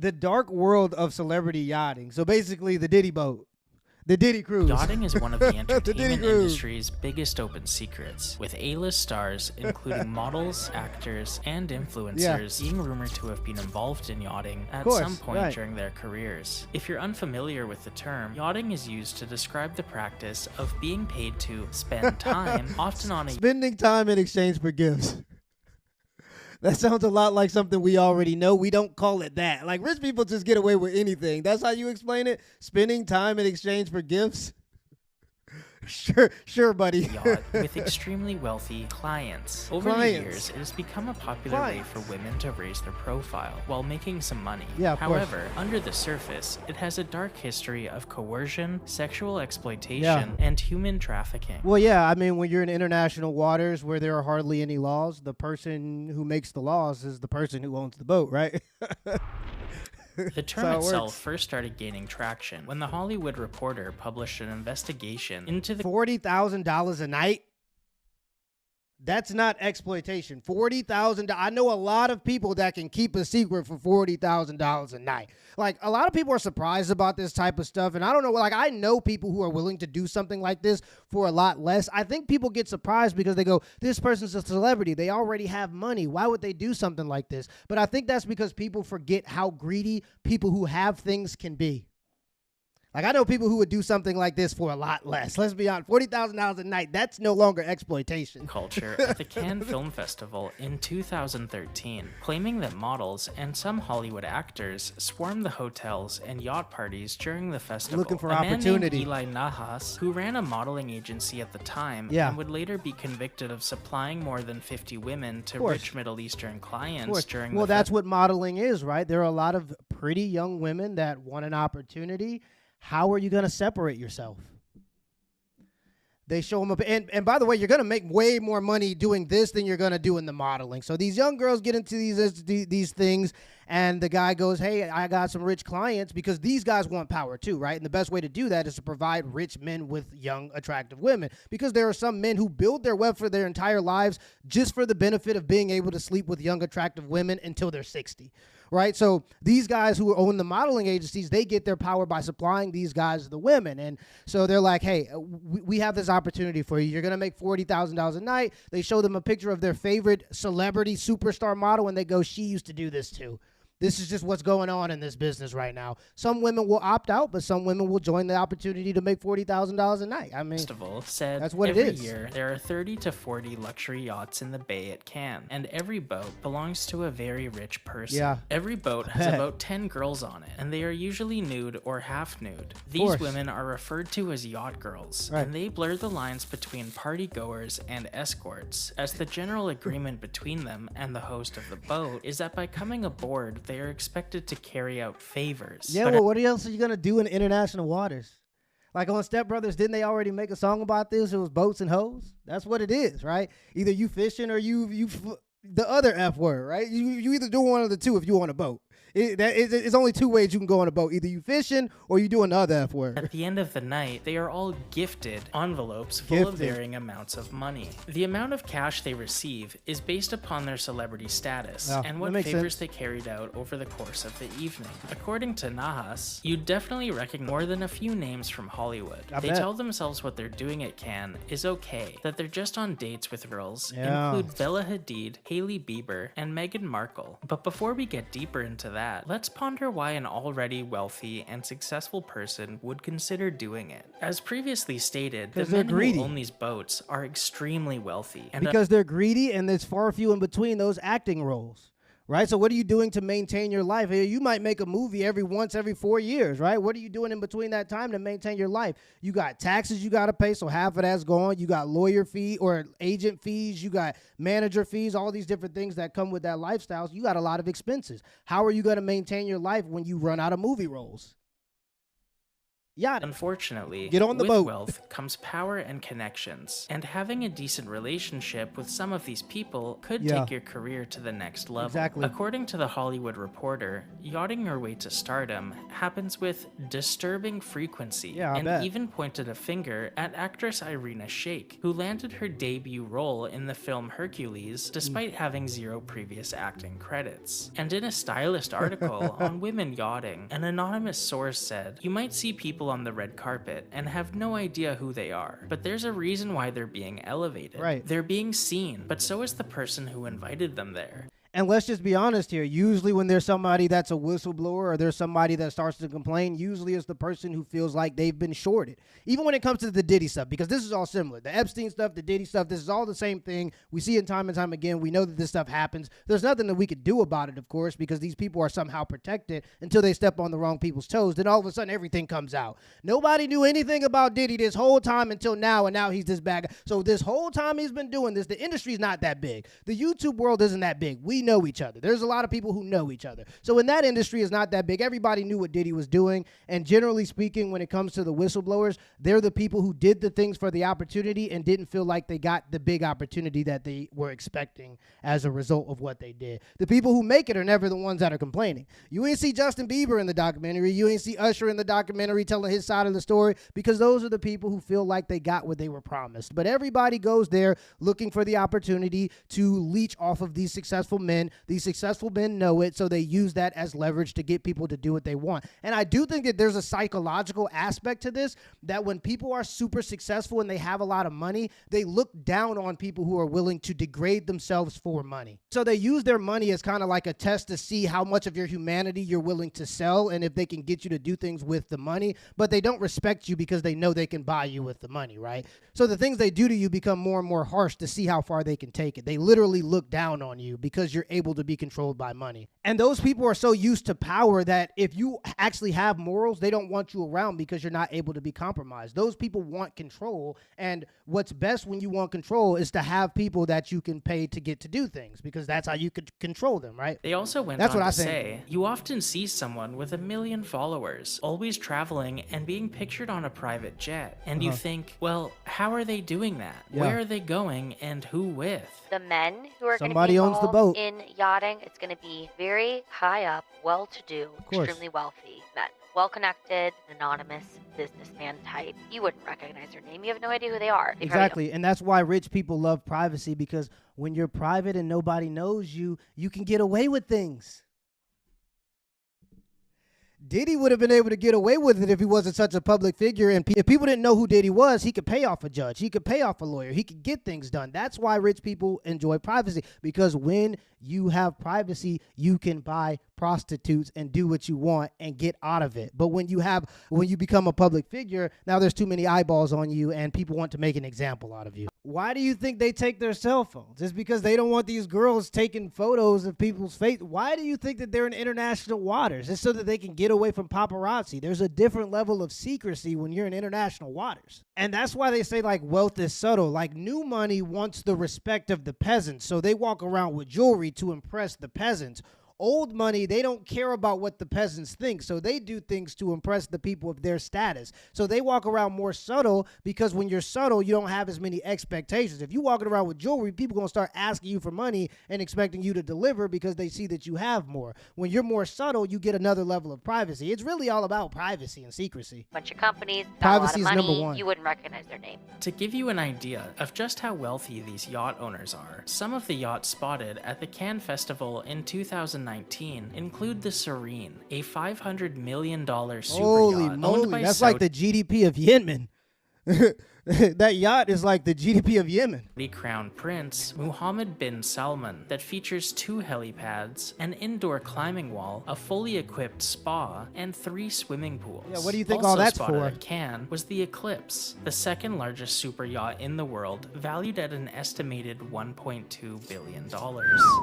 the dark world of celebrity yachting. So basically the Diddy boat. The Diddy cruise. Yachting is one of the entertainment cruise. industry's biggest open secrets, with A-list stars, including models, actors, and influencers, being rumored to have been involved in yachting at some point during their careers. If you're unfamiliar with the term, yachting is used to describe the practice of being paid to spend time, often on a spending time in exchange for gifts. That sounds a lot like something we already know. We don't call it that. Like, rich people just get away with anything. That's how you explain it? Spending time in exchange for gifts? Sure, buddy. Yacht with extremely wealthy clients. Over the years, it has become a popular way for women to raise their profile while making some money. However, under the surface, it has a dark history of coercion, sexual exploitation, and human trafficking. Well, yeah, I mean, when you're in international waters where there are hardly any laws, the person who makes the laws is the person who owns the boat, right? The term itself first started gaining traction when the Hollywood Reporter published an investigation into the $40,000 a night. That's not exploitation. $40,000. I know a lot of people that can keep a secret for $40,000 a night. Like, a lot of people are surprised about this type of stuff. And I don't know, like, I know people who are willing to do something like this for a lot less. I think people get surprised because they go, this person's a celebrity. They already have money. Why would they do something like this? But I think that's because people forget how greedy people who have things can be. Like, I know people who would do something like this for a lot less. Let's be honest, $40,000 a night, that's no longer exploitation. Culture at the Cannes Film Festival in 2013, claiming that models and some Hollywood actors swarmed the hotels and yacht parties during the festival. Looking for opportunity. A man named Eli Nahas, who ran a modeling agency at the time and would later be convicted of supplying more than 50 women to rich Middle Eastern clients during the that's what modeling is, right? There are a lot of pretty young women that want an opportunity. How are you going to separate yourself? They show them up. And by the way, you're going to make way more money doing this than you're going to do in the modeling. So these young girls get into these things, and the guy goes, hey, I got some rich clients, because these guys want power too, right? And the best way to do that is to provide rich men with young, attractive women, because there are some men who build their wealth for their entire lives just for the benefit of being able to sleep with young, attractive women until they're 60. Right? So these guys who own the modeling agencies, they get their power by supplying these guys the women. And so they're like, hey, we have this opportunity for you. You're going to make $40,000 a night. They show them a picture of their favorite celebrity superstar model, and they go, she used to do this too. This is just what's going on in this business right now. Some women will opt out, but some women will join the opportunity to make $40,000 a night. I mean, Festival said that's what every it is. Year there are 30 to 40 luxury yachts in the bay at Cannes, and every boat belongs to a very rich person. Yeah, every boat has about 10 girls on it, and they are usually nude or half nude. These women are referred to as yacht girls, and they blur the lines between party goers and escorts, as the general agreement between them and the host of the boat is that by coming aboard, they are expected to carry out favors. Yeah, well, what else are you going to do in international waters? Like on Step Brothers, didn't they already make a song about this? It was boats and hoes. That's what it is, right? Either you fishing or you the other F word, right? You either do one of the two if you on a boat. It's only two ways you can go on a boat. Either you fishing or you doing the other F word. At the end of the night, they are all gifted envelopes full of varying amounts of money. The amount of cash they receive is based upon their celebrity status and what favors they carried out over the course of the evening. According to Nahas, you definitely recognize more than a few names from Hollywood. They tell themselves what they're doing at Cannes is okay, that they're just on dates with girls, include Bella Hadid, Hailey Bieber, and Meghan Markle. But before we get deeper into that, let's ponder why an already wealthy and successful person would consider doing it. As previously stated, the men who own these boats are extremely wealthy. Because they're greedy, and there's far few in between those acting roles. Right? So what are you doing to maintain your life? You might make a movie every 4 years, right? What are you doing in between that time to maintain your life? You got taxes you got to pay, so half of that's gone. You got lawyer fee or agent fees. You got manager fees, all these different things that come with that lifestyle. So you got a lot of expenses. How are you going to maintain your life when you run out of movie roles? yacht. Unfortunately, get on the with boat. wealth comes power and connections, and having a decent relationship with some of these people could take your career to the next level. Exactly. According to The Hollywood Reporter, yachting your way to stardom happens with disturbing frequency, and even pointed a finger at actress Irina Shayk, who landed her debut role in the film Hercules despite having 0 previous acting credits. And in a Stylist article on women yachting, an anonymous source said, "You might see people on the red carpet and have no idea who they are, but there's a reason why they're being elevated. They're being seen, but so is the person who invited them there." And let's just be honest here. Usually when there's somebody that's a whistleblower or there's somebody that starts to complain, usually it's the person who feels like they've been shorted. Even when it comes to the Diddy stuff, because this is all similar. The Epstein stuff, the Diddy stuff, this is all the same thing. We see it time and time again. We know that this stuff happens. There's nothing that we could do about it, of course, because these people are somehow protected until they step on the wrong people's toes. Then all of a sudden everything comes out. Nobody knew anything about Diddy this whole time until now, and now he's this bad guy. So this whole time he's been doing this, the industry's not that big. The YouTube world isn't that big. We know each other. There's a lot of people who know each other. So in that industry is not that big. Everybody knew what Diddy was doing. And generally speaking, when it comes to the whistleblowers, they're the people who did the things for the opportunity and didn't feel like they got the big opportunity that they were expecting as a result of what they did. The people who make it are never the ones that are complaining. You ain't see Justin Bieber in the documentary. You ain't see Usher in the documentary telling his side of the story, because those are the people who feel like they got what they were promised. But everybody goes there looking for the opportunity to leech off of these successful men. These successful men know it, so they use that as leverage to get people to do what they want. And I do think that there's a psychological aspect to this, that when people are super successful and they have a lot of money, they look down on people who are willing to degrade themselves for money. So they use their money as kind of like a test to see how much of your humanity you're willing to sell and if they can get you to do things with the money, but they don't respect you because they know they can buy you with the money, right? So the things they do to you become more and more harsh to see how far they can take it. They literally look down on you because you're able to be controlled by money. And those people are so used to power that if you actually have morals, they don't want you around because you're not able to be compromised. Those people want control, and what's best when you want control is to have people that you can pay to get to do things, because that's how you could control them, right? They also went on to say, "You often see someone with 1 million followers, always traveling and being pictured on a private jet, and you think, well, how are they doing that? Where are they going, and who with?" The men who are going to be owns the boat. in yachting, it's going to be very high up, well-to-do, extremely wealthy men. Well-connected, anonymous businessman type. You wouldn't recognize their name. You have no idea who they are. Exactly, and that's why rich people love privacy, because when you're private and nobody knows you, you can get away with things. Diddy would have been able to get away with it if he wasn't such a public figure. And if people didn't know who Diddy was, he could pay off a judge. He could pay off a lawyer. He could get things done. That's why rich people enjoy privacy, because when you have privacy, you can buy prostitutes and do what you want and get out of it. But when you become a public figure, now there's too many eyeballs on you and people want to make an example out of you. Why do you think they take their cell phones? It's because they don't want these girls taking photos of people's face. Why do you think that they're in international waters? It's so that they can get away from paparazzi. There's a different level of secrecy when you're in international waters. And that's why they say, like, wealth is subtle. Like, new money wants the respect of the peasants, so they walk around with jewelry to impress the peasants. Old money, they don't care about what the peasants think, so they do things to impress the people of their status. So they walk around more subtle, because when you're subtle, you don't have as many expectations. If you're walking around with jewelry, people are going to start asking you for money and expecting you to deliver because they see that you have more. When you're more subtle, you get another level of privacy. It's really all about privacy and secrecy. Bunch of companies, privacy is money, number one. You wouldn't recognize their name. To give you an idea of just how wealthy these yacht owners are, some of the yachts spotted at the Cannes Festival in 2019 include the Serene, a $500 million super Holy yacht moly, owned by that's like the GDP of Yemen. That yacht is like the GDP of Yemen. The Crown Prince Mohammed bin Salman that features 2 helipads, an indoor climbing wall, a fully equipped spa, and 3 swimming pools. Yeah, what do you think also all that's spotted for? At Cannes was the Eclipse, the second largest super yacht in the world, valued at an estimated $1.2 billion.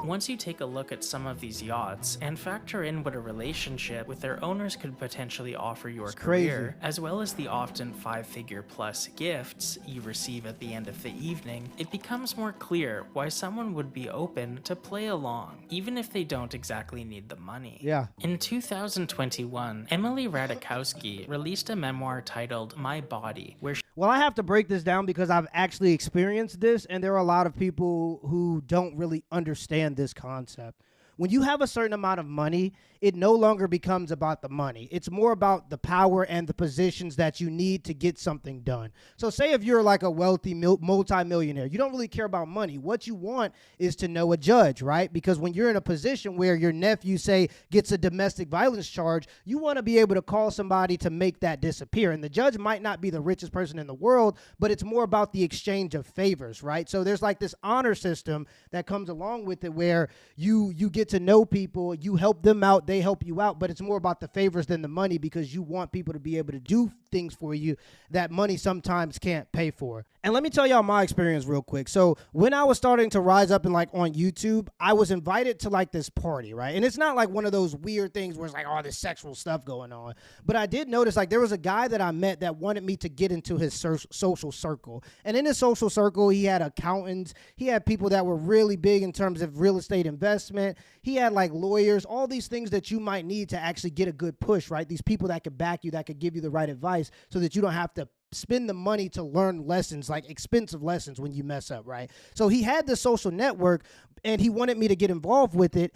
Once you take a look at some of these yachts and factor in what a relationship with their owners could potentially offer your career, as well as the often 5-figure plus gift gifts you receive at the end of the evening, it becomes more clear why someone would be open to play along, even if they don't exactly need the money. Yeah. In 2021, Emily Ratajkowski released a memoir titled My Body, where Well, I have to break this down because I've actually experienced this, and there are a lot of people who don't really understand this concept. When you have a certain amount of money, it no longer becomes about the money. It's more about the power and the positions that you need to get something done. So say if you're like a wealthy multimillionaire, you don't really care about money. What you want is to know a judge, right? Because when you're in a position where your nephew, say, gets a domestic violence charge, you want to be able to call somebody to make that disappear. And the judge might not be the richest person in the world, but it's more about the exchange of favors, right? So there's like this honor system that comes along with it where you get to know people, you help them out, they help you out, but it's more about the favors than the money because you want people to be able to do things for you that money sometimes can't pay for. And let me tell y'all my experience real quick. So when I was starting to rise up and like on YouTube, I was invited to like this party, right? And it's not like one of those weird things where it's like all this sexual stuff going on. But I did notice like there was a guy that I met that wanted me to get into his social circle. And in his social circle, he had accountants. He had people that were really big in terms of real estate investment. He had like lawyers, all these things that you might need to actually get a good push, right? These people that could back you, that could give you the right advice so that you don't have to spend the money to learn lessons, like expensive lessons when you mess up, right? So he had the social network and he wanted me to get involved with it.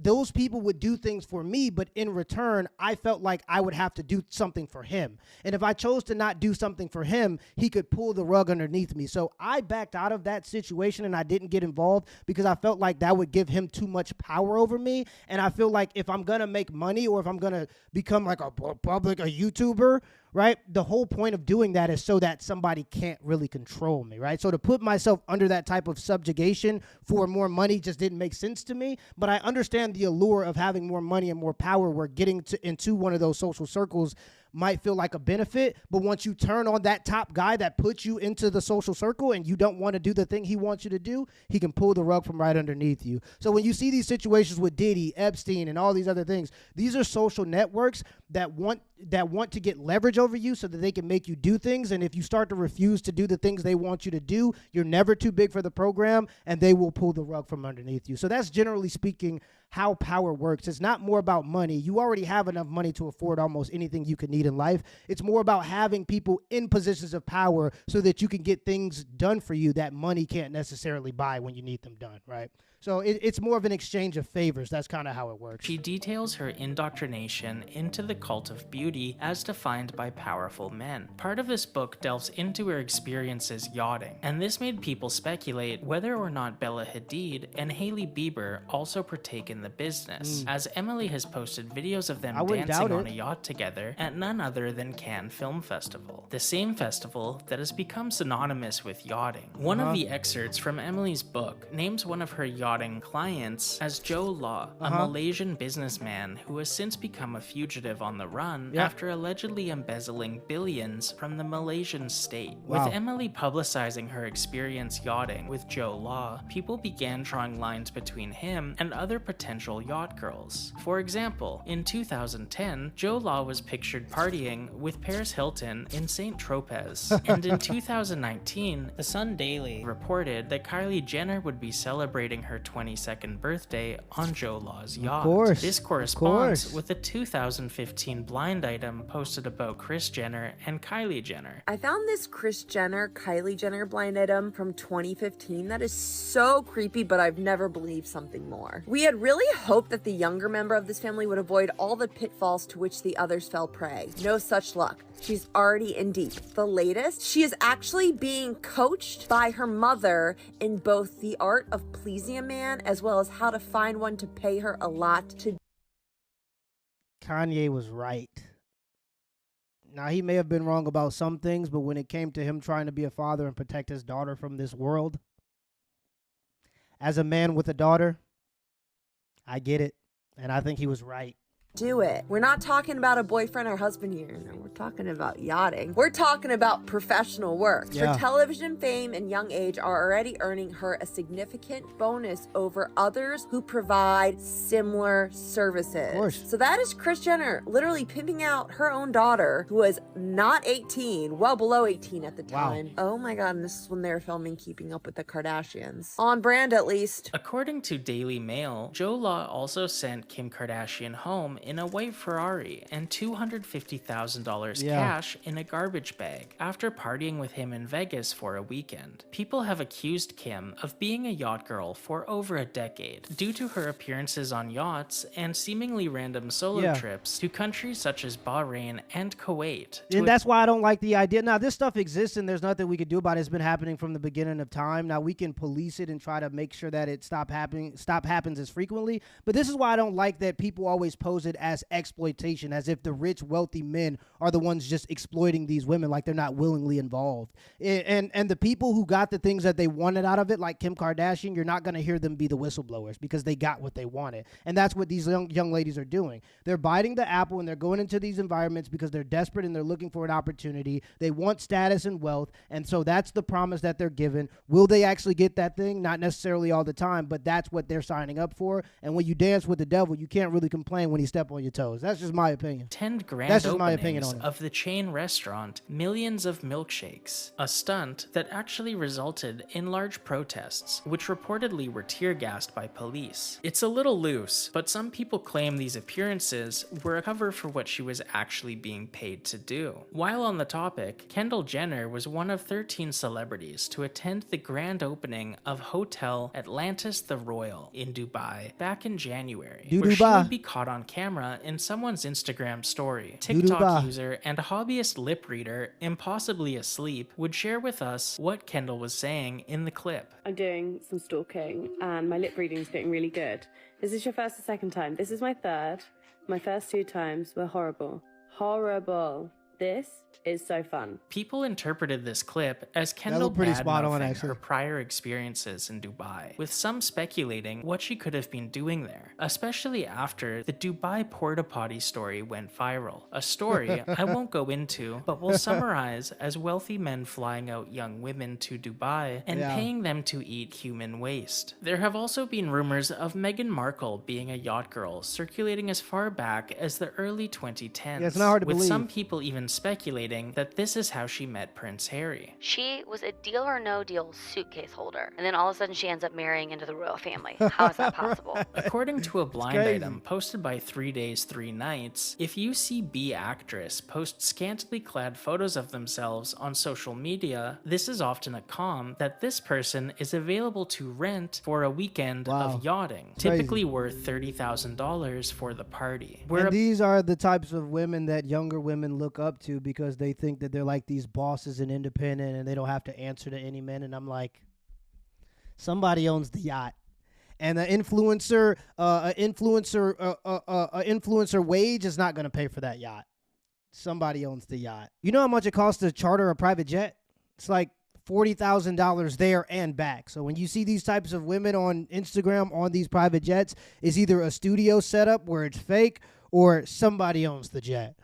Those people would do things for me, but in return, I felt like I would have to do something for him. And if I chose to not do something for him, he could pull the rug underneath me. So I backed out of that situation and I didn't get involved because I felt like that would give him too much power over me. And I feel like if I'm going to make money or if I'm going to become like a YouTuber, right? The whole point of doing that is so that somebody can't really control me, right? So to put myself under that type of subjugation for more money just didn't make sense to me. But I understand the allure of having more money and more power where getting into one of those social circles might feel like a benefit, but once you turn on that top guy that puts you into the social circle and you don't want to do the thing he wants you to do, he can pull the rug from right underneath you. So when you see these situations with Diddy, Epstein, and all these other things, these are social networks that want to get leverage over you so that they can make you do things. And if you start to refuse to do the things they want you to do, you're never too big for the program and they will pull the rug from underneath you. So that's generally speaking how power works. It's not more about money. You already have enough money to afford almost anything you could need in life. It's more about having people in positions of power so that you can get things done for you that money can't necessarily buy when you need them done, right? So it's more of an exchange of favors. That's kind of how it works. She details her indoctrination into the cult of beauty as defined by powerful men. Part of this book delves into her experiences yachting, and this made people speculate whether or not Bella Hadid and Hailey Bieber also partake in the business, as Emily has posted videos of them dancing on a yacht together at none other than Cannes Film Festival, the same festival that has become synonymous with yachting. One of the excerpts from Emily's book names one of her yachting clients as Joe Law, a Malaysian businessman who has since become a fugitive on the run after allegedly embezzling billions from the Malaysian state. With Emily publicizing her experience yachting with Joe Law, people began drawing lines between him and other potential yacht girls. For example, in 2010, Joe Law was pictured partying with Paris Hilton in St. Tropez, and in 2019, the Sun Daily reported that Kylie Jenner would be celebrating her 22nd birthday on Joe Law's yacht. This corresponds with a 2015 blind item posted about Kris Jenner and Kylie Jenner. I found this Kris Jenner, Kylie Jenner blind item from 2015 that is so creepy, but I've never believed something more. We had really hoped that the younger member of this family would avoid all the pitfalls to which the others fell prey. No such luck. She's already in deep. The latest, she is actually being coached by her mother in both the art of pleasing a man as well as how to find one to pay her a lot to. Kanye was right. Now, he may have been wrong about some things, but when it came to him trying to be a father and protect his daughter from this world, as a man with a daughter, I get it. And I think he was right. do it. We're not talking about a boyfriend or husband here. No, we're talking about yachting. We're talking about professional work. Yeah. Her television fame and young age are already earning her a significant bonus over others who provide similar services. Of course. So that is Kris Jenner literally pimping out her own daughter, who was not 18, well below 18 at the time. Wow. Oh my God, and this is when they were filming Keeping Up with the Kardashians. On brand, at least. According to Daily Mail, Joe Law also sent Kim Kardashian home in a white Ferrari and $250,000 cash in a garbage bag after partying with him in Vegas for a weekend. People have accused Kim of being a yacht girl for over a decade due to her appearances on yachts and seemingly random solo trips to countries such as Bahrain and Kuwait. And that's why I don't like the idea. Now, this stuff exists and there's nothing we can do about it. It's been happening from the beginning of time. Now, we can police it and try to make sure that it happens as frequently. But this is why I don't like that people always pose it as exploitation, as if the rich, wealthy men are the ones just exploiting these women like they're not willingly involved. And the people who got the things that they wanted out of it, like Kim Kardashian, you're not going to hear them be the whistleblowers because they got what they wanted. And that's what these young ladies are doing. They're biting the apple and they're going into these environments because they're desperate and they're looking for an opportunity. They want status and wealth. And so that's the promise that they're given. Will they actually get that thing? Not necessarily all the time, but that's what they're signing up for. And when you dance with the devil, you can't really complain when he step on your toes. That's just my opinion. 10 grand openings of the chain restaurant, millions of milkshakes. A stunt that actually resulted in large protests, which reportedly were tear-gassed by police. It's a little loose, but some people claim these appearances were a cover for what she was actually being paid to do. While on the topic, Kendall Jenner was one of 13 celebrities to attend the grand opening of Hotel Atlantis the Royal in Dubai back in January, where she would be caught on camera in someone's Instagram story. TikTok user and hobbyist lip reader, impossibly asleep, would share with us what Kendall was saying in the clip. I'm doing some stalking and my lip reading is getting really good. Is this your first or second time? This is my third. My first 2 times were horrible. Horrible. This is so fun. People interpreted this clip as Kendall bad-mouthing her prior experiences in Dubai, with some speculating what she could have been doing there, especially after the Dubai porta potty story went viral. A story I won't go into, but will summarize as wealthy men flying out young women to Dubai and paying them to eat human waste. There have also been rumors of Meghan Markle being a yacht girl circulating as far back as the early 2010s, it's not hard to with believe. some people even speculating that this is how she met Prince Harry. She was a Deal or No Deal suitcase holder, and then all of a sudden she ends up marrying into the royal family. How is that possible? According to a blind item posted by 3 Days 3 Nights, if you see B actress post scantily clad photos of themselves on social media, this is often a comm that this person is available to rent for a weekend of yachting, typically worth $30,000 for the party. And these are the types of women that younger women look up to because they think that they're like these bosses and independent and they don't have to answer to any men. And I'm like, somebody owns the yacht. And an influencer wage is not going to pay for that yacht. Somebody owns the yacht. You know how much it costs to charter a private jet? It's like $40,000 there and back. So when you see these types of women on Instagram on these private jets, it's either a studio setup where it's fake or somebody owns the jet.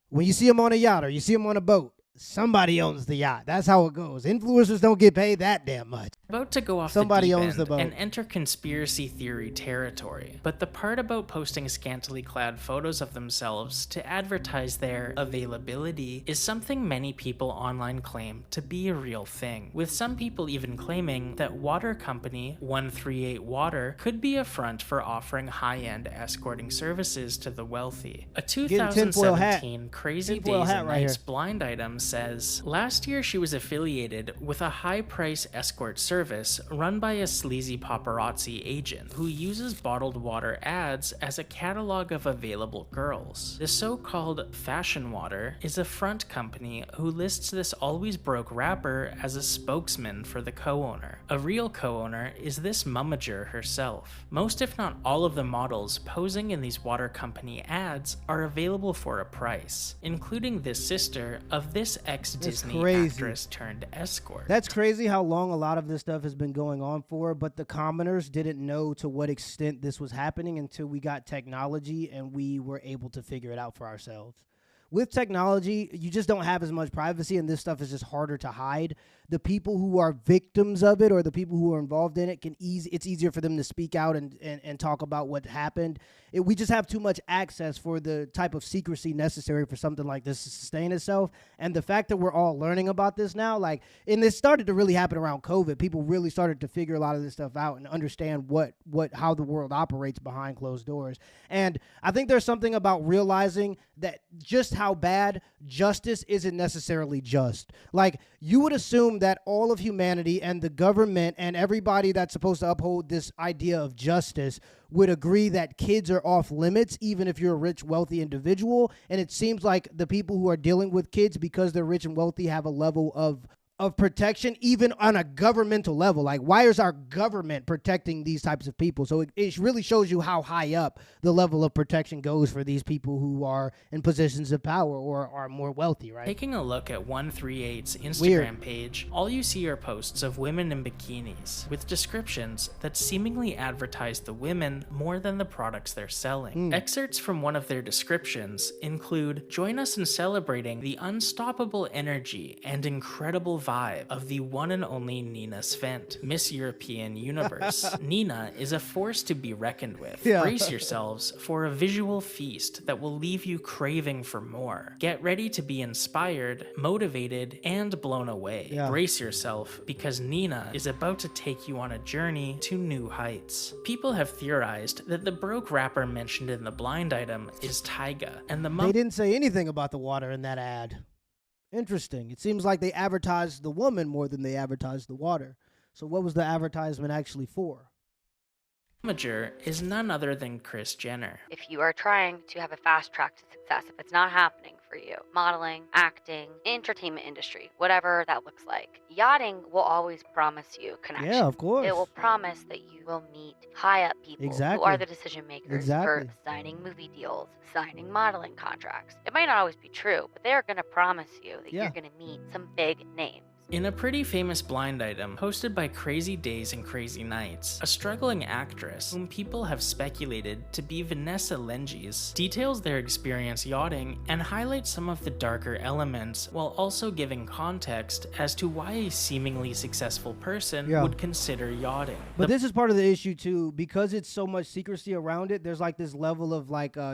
When you see them on a yacht or you see them on a boat, somebody owns the yacht. That's how it goes. Influencers don't get paid that damn much. About to go off Somebody the deep owns end the boat. and enter conspiracy theory territory. But the part about posting scantily clad photos of themselves to advertise their availability is something many people online claim to be a real thing, with some people even claiming that water company 138 Water could be a front for offering high-end escorting services to the wealthy. A 2017 Crazy Days and Nights blind item says, last year she was affiliated with a high-price escort service run by a sleazy paparazzi agent who uses bottled water ads as a catalog of available girls. The so-called Fashion Water is a front company who lists this always broke rapper as a spokesman for the co-owner. A real co-owner is this momager herself. Most if not all of the models posing in these water company ads are available for a price, including this sister of this this ex-Disney actress turned escort. That's crazy how long a lot of this stuff has been going on for, but the commoners didn't know to what extent this was happening until we got technology and we were able to figure it out for ourselves. With technology, you just don't have as much privacy, and this stuff is just harder to hide. The people who are victims of it or the people who are involved in it, it's easier for them to speak out and talk about what happened. We just have too much access for the type of secrecy necessary for something like this to sustain itself. And the fact that we're all learning about this now, and this started to really happen around COVID. People really started to figure a lot of this stuff out and understand how the world operates behind closed doors. And I think there's something about realizing that just how bad justice isn't necessarily just. You would assume that all of humanity and the government and everybody that's supposed to uphold this idea of justice would agree that kids are off limits, even if you're a rich, wealthy individual. And it seems like the people who are dealing with kids, because they're rich and wealthy, have a level of protection, even on a governmental level. Why is our government protecting these types of people? So it really shows you how high up the level of protection goes for these people who are in positions of power or are more wealthy, right? Taking a look at 138's Instagram page, all you see are posts of women in bikinis with descriptions that seemingly advertise the women more than the products they're selling. Excerpts from one of their descriptions include, "Join us in celebrating the unstoppable energy and incredible vibe of the one and only Nina Svent, Miss European Universe. Nina is a force to be reckoned with. Brace yourselves for a visual feast that will leave you craving for more. Get ready to be inspired, motivated, and blown away. Brace yourself, because Nina is about to take you on a journey to new heights." People have theorized that the broke rapper mentioned in the blind item is Tyga, and they didn't say anything about the water in that ad. Interesting. It seems like they advertised the woman more than they advertised the water. So what was the advertisement actually for? Momager is none other than Kris Jenner. If you are trying to have a fast track to success, if it's not happening for you, modeling, acting, entertainment industry, whatever that looks like, yachting will always promise you connection. Yeah, of course. It will promise that you will meet high up people who are the decision makers for signing movie deals, signing modeling contracts. It might not always be true, but they are going to promise you that you're going to meet some big names. In a pretty famous blind item hosted by Crazy Days and Crazy Nights, a struggling actress, whom people have speculated to be Vanessa Lenges, details their experience yachting and highlights some of the darker elements while also giving context as to why a seemingly successful person would consider yachting. But this is part of the issue too, because it's so much secrecy around it. There's this level of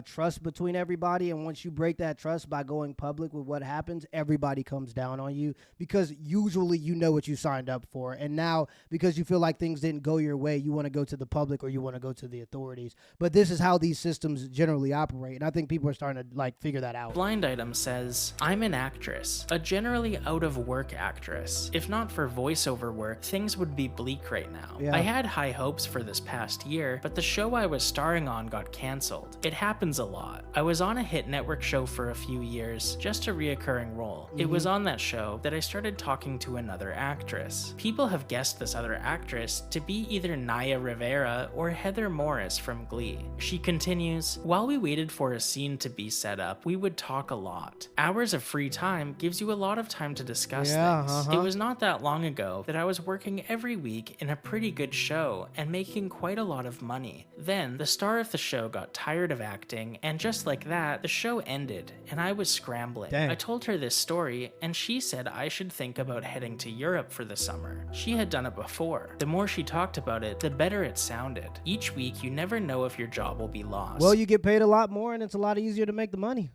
trust between everybody, and once you break that trust by going public with what happens, everybody comes down on you, because usually you know what you signed up for, and now because you feel like things didn't go your way, you want to go to the public or you want to go to the authorities. But this is how these systems generally operate, and I think people are starting to figure that out. Blind item says, "I'm an actress, a generally out of work actress. If not for voiceover work, things would be bleak right now. I had high hopes for this past year, but the show I was starring on got cancelled. It happens a lot. I was on a hit network show for a few years, just a reoccurring role. It was on that show that I started talking to another actress. People have guessed this other actress to be either Naya Rivera or Heather Morris from Glee." She continues, "While we waited for a scene to be set up, we would talk a lot. Hours of free time gives you a lot of time to discuss things. It was not that long ago that I was working every week in a pretty good show and making quite a lot of money. Then the star of the show got tired of acting, and just like that, the show ended and I was scrambling. I told her this story and she said I should think about heading to Europe for the summer. She had done it before. The more she talked about it, the better it sounded. Each week, you never know if your job will be lost." Well, you get paid a lot more, and it's a lot easier to make the money.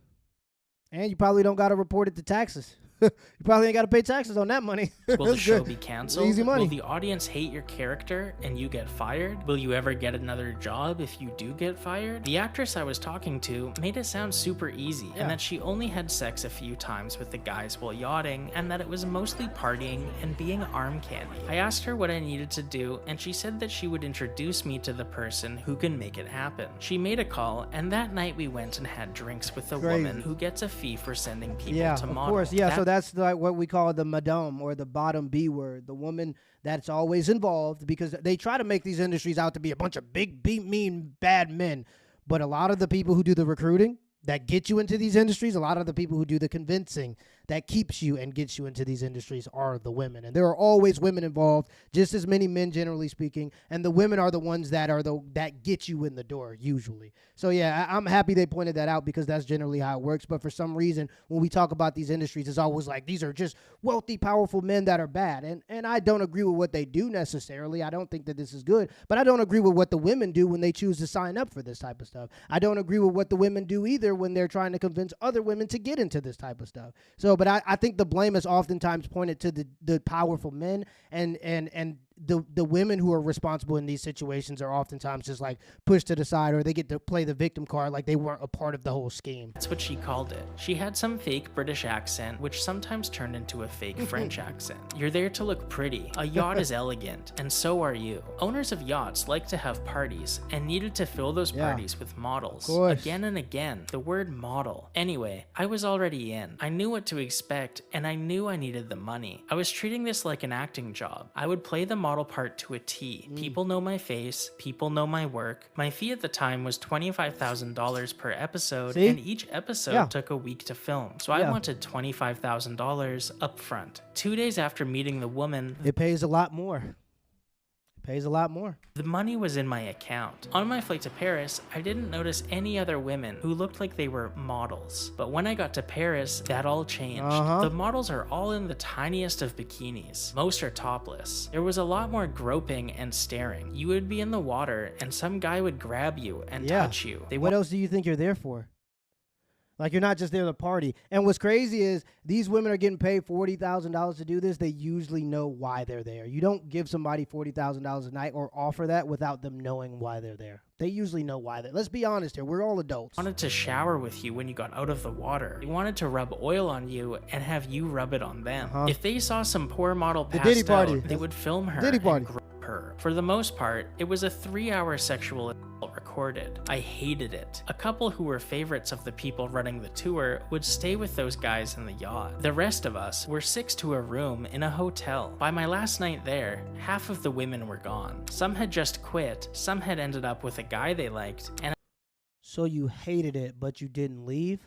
And you probably don't got to report it to taxes. You probably ain't got to pay taxes on that money. Will the show be canceled? Easy money. Will the audience hate your character and you get fired? Will you ever get another job if you do get fired? The actress I was talking to made it sound super easy, and that she only had sex a few times with the guys while yachting, and that it was mostly partying and being arm candy. I asked her what I needed to do, and she said that she would introduce me to the person who can make it happen. She made a call, and that night we went and had drinks with a woman who gets a fee for sending people to model. Of course. So that's what we call the madame, or the bottom B word, the woman that's always involved, because they try to make these industries out to be a bunch of big, mean, bad men. But a lot of the people who do the recruiting, that get you into these industries, a lot of the people who do the convincing that keeps you and gets you into these industries are the women. And there are always women involved, just as many men, generally speaking. And the women are the ones that that get you in the door, usually. So, yeah, I'm happy they pointed that out because that's generally how it works. But for some reason, when we talk about these industries, it's always like these are just wealthy, powerful men that are bad. And I don't agree with what they do necessarily. I don't think that this is good. But I don't agree with what the women do when they choose to sign up for this type of stuff. I don't agree with what the women do either when they're trying to convince other women to get into this type of stuff. So, but I think the blame is oftentimes pointed to the powerful men, and the women who are responsible in these situations are oftentimes just like pushed to the side, or they get to play the victim card like they weren't a part of the whole scheme. That's what she called it. She had some fake British accent, which sometimes turned into a fake French accent. You're there to look pretty. A yacht is elegant, and so are you. Owners of yachts like to have parties, and needed to fill those parties with models. Again and again, the word model. Anyway, I was already in. I knew what to expect, and I knew I needed the money. I was treating this like an acting job. I would play the model part to a T. People know my face, people know my work. My fee at the time was $25,000 per episode, and each episode took a week to film. So I wanted $25,000 up front. 2 days after meeting the woman, it pays a lot more. Pays a lot more. The money was in my account. On my flight to Paris, I didn't notice any other women who looked like they were models. But when I got to Paris, that all changed. The models are all in the tiniest of bikinis. Most are topless. There was a lot more groping and staring. You would be in the water and some guy would grab you and touch you. What else do you think you're there for? Like, you're not just there to party. And what's crazy is these women are getting paid $40,000 to do this. They usually know why they're there. You don't give somebody $40,000 a night or offer that without them knowing why they're there. They usually know why they're. Let's be honest here. We're all adults. Wanted to shower with you when you got out of the water. They wanted to rub oil on you and have you rub it on them. If they saw some poor model passed out, they would film her and grab her. For the most part, it was a 3-hour sexual assault recorded. I hated it. A couple who were favorites of the people running the tour would stay with those guys in the yacht. The rest of us were 6 to a room in a hotel. By my last night there, half of the women were gone. Some had just quit, some had ended up with a guy they liked, and so you hated it, but you didn't leave?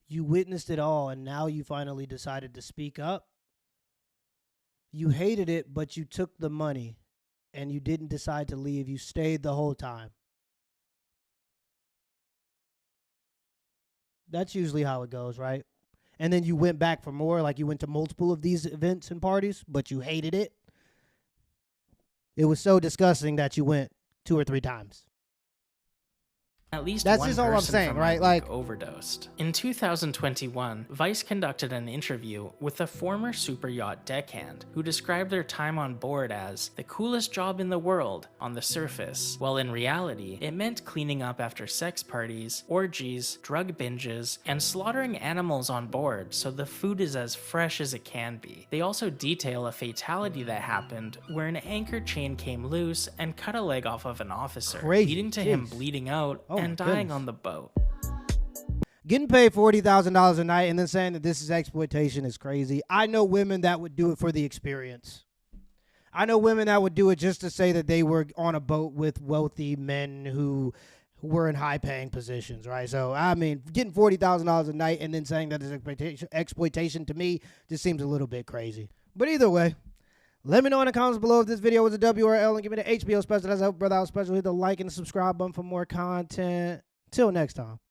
You witnessed it all, and now you finally decided to speak up? You hated it, but you took the money, and you didn't decide to leave. You stayed the whole time. That's usually how it goes, right? And then you went back for more, like you went to multiple of these events and parties, but you hated it. It was so disgusting that you went 2 or 3 times. At least that's one just all I'm saying, right? Like, overdosed. In 2021, Vice conducted an interview with a former super yacht deckhand who described their time on board as the coolest job in the world on the surface, while in reality, it meant cleaning up after sex parties, orgies, drug binges, and slaughtering animals on board so the food is as fresh as it can be. They also detail a fatality that happened where an anchor chain came loose and cut a leg off of an officer, leading to him bleeding out and dying on the boat. Getting paid $40,000 a night and then saying that this is exploitation is crazy. I know women that would do it for the experience. I know women that would do it just to say that they were on a boat with wealthy men who were in high-paying positions, right? So, I mean, getting $40,000 a night and then saying that it's exploitation to me just seems a little bit crazy. But either way, let me know in the comments below if this video was a W or L, and give me the HBO special. That's a brother out special. Hit the like and the subscribe button for more content. Till next time.